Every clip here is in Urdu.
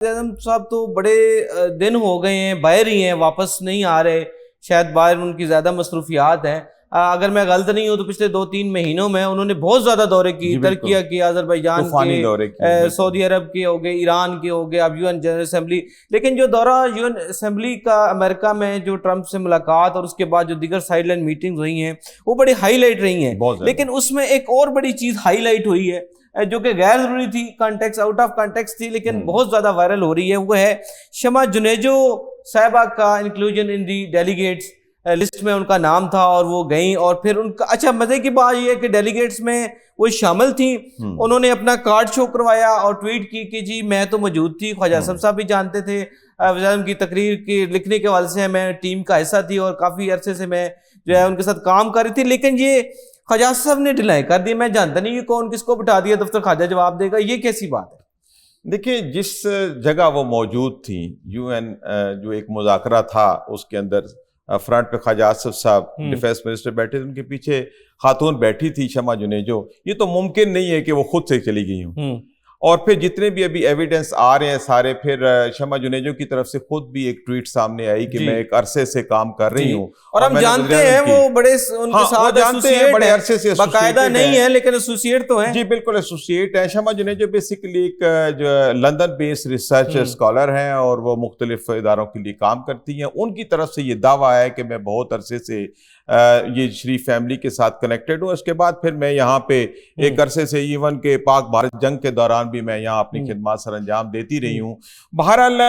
اعظم صاحب تو بڑے دن ہو گئے ہیں، باہر ہی ہیں، واپس نہیں آ رہے، شاید باہر ان کی زیادہ مصروفیات ہیں۔ اگر میں غلط نہیں ہوں تو پچھلے 2-3 مہینوں میں انہوں نے بہت زیادہ دورے کی، ترکیہ کی، آذربائیجان کے، سعودی عرب کے ہو گئے، ایران کے ہو گئے، اب یو این جنرل اسمبلی۔ لیکن جو دورہ یو این اسمبلی کا امریکہ میں جو ٹرمپ سے ملاقات اور اس کے بعد جو دیگر سائیڈ لائن میٹنگز ہوئی ہیں وہ بڑی ہائی لائٹ رہی ہیں، لیکن اس میں ایک اور بڑی چیز ہائی لائٹ ہوئی ہے جو کہ غیر ضروری تھی، کانٹیکس آؤٹ آف کانٹیکس تھی، لیکن بہت زیادہ وائرل ہو رہی ہے، وہ ہے شمع جنیجو صاحبہ کا انکلوژن ان دی ڈیلیگیٹس لسٹ میں ان کا نام تھا اور وہ گئیں، اور پھر ان کا اچھا مزے کی بات یہ ہے کہ ڈیلیگیٹس میں وہ شامل تھیں، انہوں نے اپنا کارڈ شو کروایا اور ٹویٹ کی کہ جی میں تو موجود تھی، خواجہ اعظم صاحب بھی جانتے تھے، وزیر اعظم کی تقریر کی لکھنے کے حوالے سے میں ٹیم کا حصہ تھی اور کافی عرصے سے میں جو ہے ان کے ساتھ کام کر رہی تھی، لیکن یہ خواجہ صاحب نے ڈیلائی کر دی، میں جانتا نہیں یہ کون کس کو بٹھا دیا دفتر خواجہ جواب دے گا، یہ کیسی بات ہے؟ دیکھیں جس جگہ وہ موجود تھیں، یو این جو ایک مذاکرہ تھا اس کے اندر فرنٹ پہ خواجہ آصف صاحب ڈیفینس منسٹر بیٹھے تھے، ان کے پیچھے خاتون بیٹھی تھی شمع جنیجو، یہ تو ممکن نہیں ہے کہ وہ خود سے چلی گئی ہوں، اور پھر جتنے بھی ابھی ایویڈنس آ رہے ہیں سارے، پھر شمع جنیجو کی طرف سے خود بھی ایک ٹویٹ سامنے آئی کہ میں ایک عرصے سے کام کر رہی ہوں، اور ہم جانتے ہیں وہ بڑے ان کے ساتھ بڑے عرصے سے باقاعدہ نہیں ہے لیکن ایسوسیٹ تو ہیں، جی بالکل ایسوسیٹ ہیں۔ شمع جنیجو بیسیکلی ایک جو لندن بیس ریسرچ اسکالر ہیں اور وہ مختلف اداروں کے لیے کام کرتی ہیں، ان کی طرف سے یہ دعویٰ ہے کہ میں بہت عرصے سے یہ شریف فیملی کے ساتھ کنیکٹڈ ہوں، اس کے بعد پھر میں یہاں پہ ایک عرصے سے ایون کہ پاک بھارت جنگ کے دوران بھی میں یہاں اپنی خدمات سر انجام دیتی رہی ہوں۔ بہرحال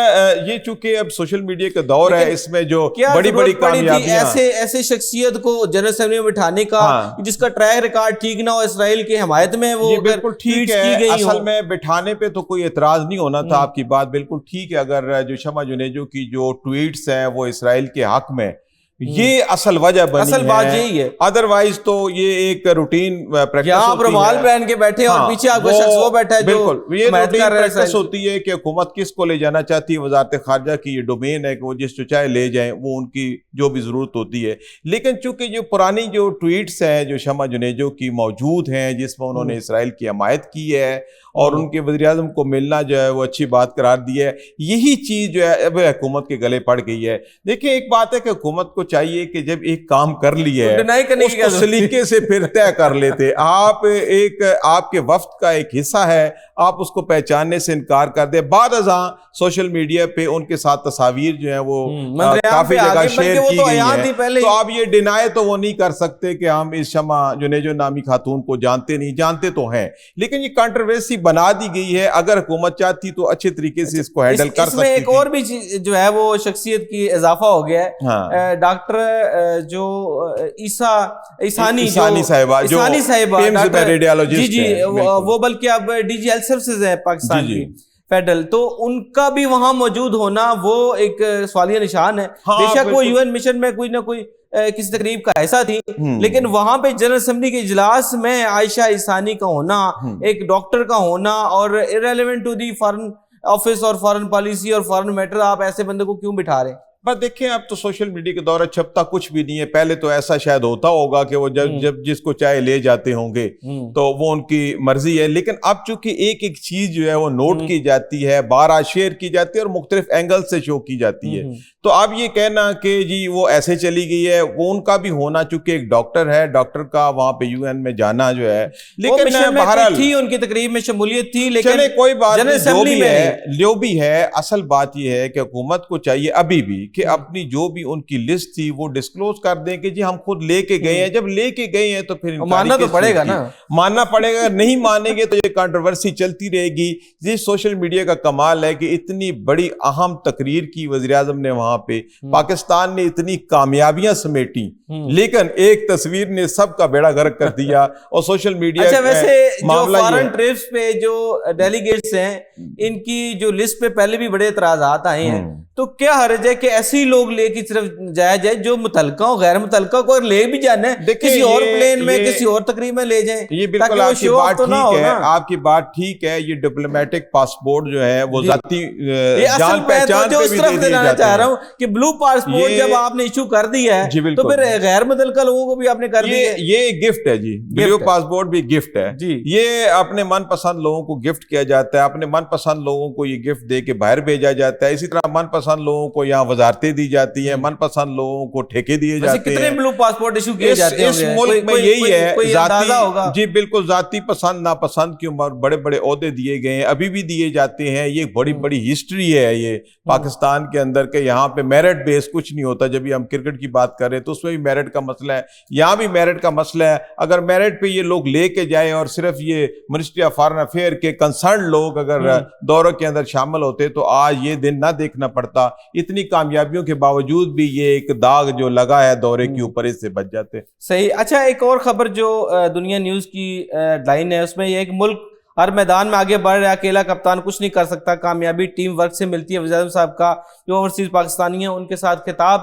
یہ چونکہ اب سوشل میڈیا کا دور ہے، اس میں جو بڑی بڑی کامیابیاں ایسے شخصیت کو جنرل اسمبلی میں بٹھانے کا جس کا ٹریک ریکارڈ ٹھیک نہ ہو، اسرائیل کی حمایت میں وہ بالکل ٹھیک ہے، اصل میں بٹھانے پہ تو کوئی اعتراض نہیں ہونا تھا، آپ کی بات بالکل ٹھیک ہے، اگر جو شمع جنیجو کی جو ٹویٹس ہیں وہ اسرائیل کے حق میں، یہ اصل وجہ بنی اصل بات یہی ہے، ادروائز تو یہ ایک روٹین پریکٹس ہوتی ہے، آپ رومال پہن کے بیٹھے اور پیچھے آپ کا شخص وہ بیٹھا ہے، بالکل یہ روٹین پریکٹس ہوتی ہے کہ حکومت کس کو لے جانا چاہتی ہے، وزارت خارجہ کی یہ ڈومین ہے کہ وہ جس کو چاہے لے جائیں، وہ ان کی جو بھی ضرورت ہوتی ہے، لیکن چونکہ جو پرانی جو ٹویٹس ہیں جو شمع جنیجو کی موجود ہیں جس میں انہوں نے اسرائیل کی حمایت کی ہے اور ان کے وزیر اعظم کو ملنا جو ہے وہ اچھی بات قرار دی ہے، یہی چیز جو ہے اب حکومت کے گلے پڑ گئی ہے۔ دیکھیں ایک بات ہے کہ حکومت کو چاہیے کہ جب ایک کام کر لی ہے اس کو سلیقے سے پھر طے کر لیتے، آپ کے وفد کا ایک حصہ ہے، آپ اس کو پہچاننے سے انکار کر دیں، بعد ازاں سوشل میڈیا پہ ان کے ساتھ تصاویر جو ہیں وہ کافی جگہ شیئر کی گئی ہیں، تو آپ یہ ڈینائی تو وہ نہیں کر سکتے کہ ہم اس شمع جنیجو نامی خاتون کو جانتے نہیں، جانتے تو ہیں، لیکن یہ کنٹروورسی بنا دی گئی ہے، اگر حکومت چاہتی تو اچھے طریقے سے اس کو ہینڈل کر سکتی تھی۔ اس میں ایک اور بھی جو ہے وہ شخصیت کی اضافہ ہو گیا ہے، ڈاکٹر جو عیسانی صاحبہ جی جی وہ بلکہ اب ڈی جی ہیلتھ سروسز ہے پاکستان کی فیڈرل، تو ان کا بھی وہاں موجود ہونا وہ ایک سوالیہ نشان ہے، بے شک وہ یو این مشن میں کوئی نہ کوئی کسی تقریب کا ایسا تھی، لیکن وہاں پہ جنرل اسمبلی کے اجلاس میں عائشہ عیسانی کا ہونا، ایک ڈاکٹر کا ہونا، اور irrelevant to the foreign office اور فارن پالیسی اور فارن میٹر، آپ ایسے بندے کو کیوں بٹھا رہے ہیں؟ بس دیکھیں اب تو سوشل میڈیا کے دور چھپتا کچھ بھی نہیں ہے، پہلے تو ایسا شاید ہوتا ہوگا کہ وہ جب جس کو چاہے لے جاتے ہوں گے تو وہ ان کی مرضی ہے، لیکن اب چونکہ ایک ایک چیز جو ہے وہ نوٹ کی جاتی ہے، بارہ شیئر کی جاتی ہے اور مختلف اینگل سے شو کی جاتی ہے، تو اب یہ کہنا کہ جی وہ ایسے چلی گئی ہے، وہ ان کا بھی ہونا چونکہ ایک ڈاکٹر ہے، ڈاکٹر کا وہاں پہ یو این میں جانا جو ہے، لیکن بہرحال تھی ان کی تقریب میں شمولیت تھی، لیکن چلے کوئی بات نہیں، جو بھی ہے اصل بات یہ ہے کہ حکومت کو چاہیے ابھی بھی کہ اپنی جو بھی ان کی لسٹ تھی وہ ڈسکلوز کر دیں کہ جی ہم خود لے کے گئے ہیں، جب لے کے گئے ہیں تو پھر ماننا تو پڑے گا نا، ماننا پڑے گا، نہیں مانیں گے تو یہ کنٹروورسی چلتی رہے گی۔ یہ سوشل میڈیا کا کمال ہے کہ اتنی بڑی اہم تقریر کی وزیر اعظم نے وہاں پہ، پاکستان نے اتنی کامیابیاں سمیٹی، لیکن ایک تصویر نے سب کا بیڑا غرق کر دیا، اور سوشل میڈیا ویسے جو فارن ٹرپس پہ جو ڈیلیگیٹس ہیں ان کی جو لسٹ پہ پہلے بھی بڑے اعتراضات آئے ہیں، تو تو کیا حرج ہے کہ ایسے ہی لوگ لے کی طرف جایا جائے جو متعلقہ ہو، غیر متعلقہ کو لے بھی جانا ہے کسی اور پلین میں کسی اور تقریب میں لے جائیں. یہ بالکل آپ کی بات ٹھیک ہے، آپ کی بات ٹھیک ہے. یہ ڈپلومیٹک پاسپورٹ جو ہے وہ ذاتی جان پہچان پہ بھی دے دیے جاتے ہیں. کہ بلو پاسپورٹ جب آپ نے ایشو کر دیا ہے تو پھر غیر متعلقہ لوگوں کو بھی آپ نے کر دیا. یہ گفٹ ہے جی، بلو پاسپورٹ بھی گفٹ ہے. یہ اپنے من پسند لوگوں کو گفٹ کیا جاتا ہے، اپنے من پسند لوگوں کو یہ گفٹ دے کے باہر بھیجا جاتا ہے. اسی طرح من پسند لوگوں کو یہاں وزارتیں دی جاتی ہیں، من پسند لوگوں کو ٹھیکے دیے جاتے ہیں. کتنے بلو پاسپورٹ ایشو کیے جاتے ہیں اس ملک میں؟ یہی ہے ذاتی ہوگا جی بالکل، ذاتی پسند ناپسند کی عمر بڑے بڑے عہدے دیے گئے ہیں، ابھی بھی دیے جاتے ہیں. یہ بڑی بڑی ہسٹری ہے یہ پاکستان کے اندر کہ یہاں پہ میرٹ بیس کچھ نہیں ہوتا. جب ہم کرکٹ کی بات کر رہے ہیں تو اس میں بھی میرٹ کا مسئلہ ہے، یہاں بھی میرٹ کا مسئلہ ہے. اگر میرٹ پہ یہ لوگ لے کے جائیں اور صرف یہ منسٹری آف فارن افیئر کے کنسرن لوگ اگر دوروں کے اندر شامل ہوتے تو آج یہ دن نہ دیکھنا پڑتا. اتنی کامیابیوں کے باوجود بھی یہ ایک داغ جو لگا ہے دورے کے اوپر، اس سے بچ جاتے. صحیح. اچھا، ایک اور خبر جو دنیا نیوز کی لائن ہے اس میں یہ ایک ملک ہر میدان میں آگے بڑھ رہا ہے، اکیلا کپتان کچھ نہیں کر سکتا، کامیابی ٹیم ورک سے ملتی ہے. وزیر اعظم صاحب کا جو اوورسیز پاکستانی ہیں ان کے ساتھ خطاب،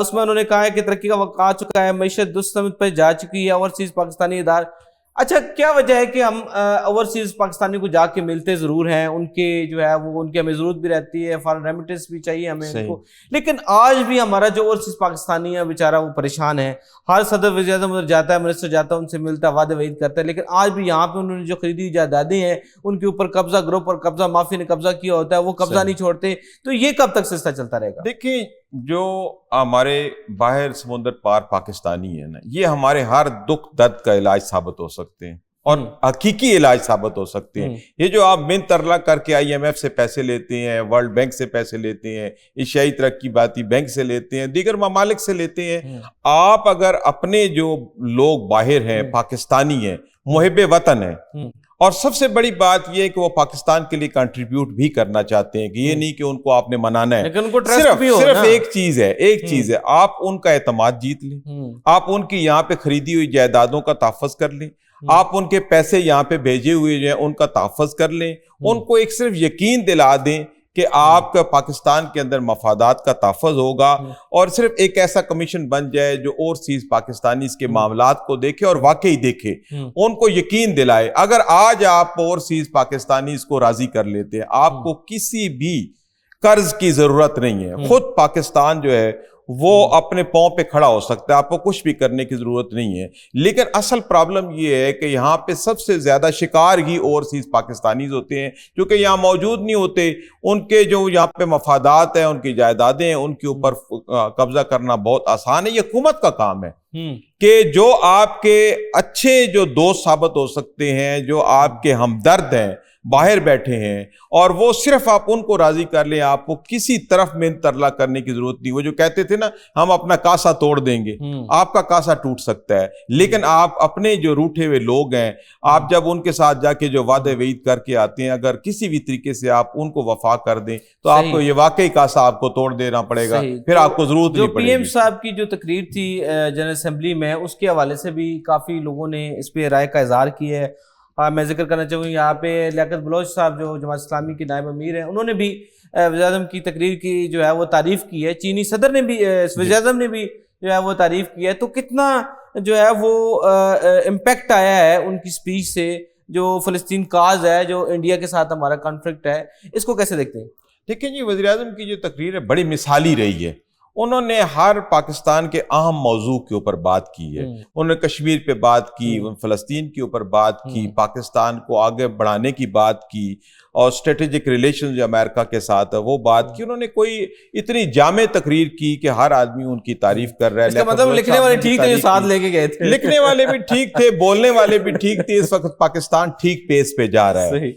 اس میں انہوں نے کہا ہے کہ ترقی کا وقت آ چکا ہے، معیشت درست سمت پہ جا چکی ہے، اوورسیز پاکستانی ادارے. اچھا، کیا وجہ ہے کہ ہم اوورسیز پاکستانی کو جا کے ملتے ضرور ہیں، ان کے جو ہے وہ ان کی ہمیں ضرورت بھی رہتی ہے، فارن ریمیٹنس بھی چاہیے ہمیں ان کو، لیکن آج بھی ہمارا جو اوورسیز پاکستانی ہے بیچارہ وہ پریشان ہے. ہر صدر وزیر اعظم ادھر جاتا ہے، منسٹر جاتا ہے، ان سے ملتا ہے، وعدے وعید کرتا ہے، لیکن آج بھی یہاں پہ انہوں نے جو خریدی جائیدادیں ہیں ان کے اوپر قبضہ، گروپ اور قبضہ مافیا نے قبضہ کیا ہوتا ہے، وہ قبضہ نہیں چھوڑتے. تو یہ کب تک سلسلہ چلتا رہے گا؟ دیکھیں، جو ہمارے باہر سمندر پار پاکستانی ہیں نا، یہ ہمارے ہر دکھ درد کا علاج ثابت ہو سکتے ہیں اور حقیقی علاج ثابت ہو سکتے ہیں. یہ جو آپ من ترلا کر کے IMF سے پیسے لیتے ہیں، ورلڈ بینک سے پیسے لیتے ہیں، ایشیائی ترقی باتی بینک سے لیتے ہیں، دیگر ممالک سے لیتے ہیں، آپ اگر اپنے جو لوگ باہر ہیں پاکستانی ہیں، محب وطن ہیں، اور سب سے بڑی بات یہ ہے کہ وہ پاکستان کے لیے کنٹریبیوٹ بھی کرنا چاہتے ہیں، کہ یہ نہیں کہ ان کو آپ نے منانا ہے، صرف ایک چیز ہے آپ ان کا اعتماد جیت لیں، آپ ان کی یہاں پہ خریدی ہوئی جائیدادوں کا تحفظ کر لیں، آپ ان کے پیسے یہاں پہ بھیجے ہوئے جو ہیں ان کا تحفظ کر لیں، ان کو ایک صرف یقین دلا دیں کہ آپ کا پاکستان کے اندر مفادات کا تحفظ ہوگا، اور صرف ایک ایسا کمیشن بن جائے جو اوورسیز پاکستانی اس کے معاملات کو دیکھے اور واقعی دیکھے، ان کو یقین دلائے. اگر آج آپ اوورسیز پاکستانی اس کو راضی کر لیتے ہیں، آپ کو کسی بھی قرض کی ضرورت نہیں ہے، خود پاکستان جو ہے وہ اپنے پاؤں پہ کھڑا ہو سکتا ہے، آپ کو کچھ بھی کرنے کی ضرورت نہیں ہے. لیکن اصل پرابلم یہ ہے کہ یہاں پہ سب سے زیادہ شکار ہی اوورسیز پاکستانیز ہوتے ہیں، کیونکہ یہاں موجود نہیں ہوتے. ان کے جو یہاں پہ مفادات ہیں، ان کی جائیدادیں ہیں، ان کے اوپر قبضہ کرنا بہت آسان ہے. یہ حکومت کا کام ہے کہ جو آپ کے اچھے جو دوست ثابت ہو سکتے ہیں، جو آپ کے ہمدرد ہیں، باہر بیٹھے ہیں، اور وہ صرف آپ ان کو راضی کر لیں، آپ کو کسی طرف میں ترلا کرنے کی ضرورت نہیں. وہ جو کہتے تھے نا ہم اپنا کاسا توڑ دیں گے، آپ کا کاسا ٹوٹ سکتا ہے، لیکن آپ اپنے جو روٹھے ہوئے لوگ ہیں، آپ جب ان کے ساتھ جا کے جو وعدے وعید کر کے آتے ہیں، اگر کسی بھی طریقے سے آپ ان کو وفا کر دیں تو آپ کو یہ واقعی کاسا آپ کو توڑ دینا پڑے گا، پھر آپ کو ضرورت نہیں پڑے گی. جو PM صاحب کی جو تقریر تھی جنرل اسمبلی میں، اس کے حوالے سے بھی کافی لوگوں نے اس پہ رائے کا اظہار کیا ہے. میں ذکر کرنا چاہوں گا یہاں پہ لیاقت بلوچ صاحب جو جماعت اسلامی کی نائب امیر ہیں، انہوں نے بھی وزیر اعظم کی تقریر کی جو ہے وہ تعریف کی ہے. چینی صدر نے بھی، وزیر اعظم نے بھی جو ہے وہ تعریف کی ہے. تو کتنا جو ہے وہ امپیکٹ آیا ہے ان کی سپیچ سے، جو فلسطین کاز ہے، جو انڈیا کے ساتھ ہمارا کانفلکٹ ہے، اس کو کیسے دیکھتے ہیں؟ دیکھیں جی، وزیر اعظم کی جو تقریر ہے بڑی مثالی رہی ہے. انہوں نے ہر پاکستان کے اہم موضوع کے اوپر بات کی ہے. انہوں نے کشمیر پہ بات کی، فلسطین کے اوپر بات کی، پاکستان کو آگے بڑھانے کی بات کی، اور اسٹریٹجک ریلیشن جو امریکہ کے ساتھ ہے وہ بات کی. انہوں نے کوئی اتنی جامع تقریر کی کہ ہر آدمی ان کی تعریف کر رہا ہے. اس کا مطلب لکھنے والے ٹھیک تھے، جو ساتھ لے کے گئے تھے، لکھنے والے بھی ٹھیک تھے، بولنے والے بھی ٹھیک تھے. اس وقت پاکستان ٹھیک پیس پہ جا رہا ہے.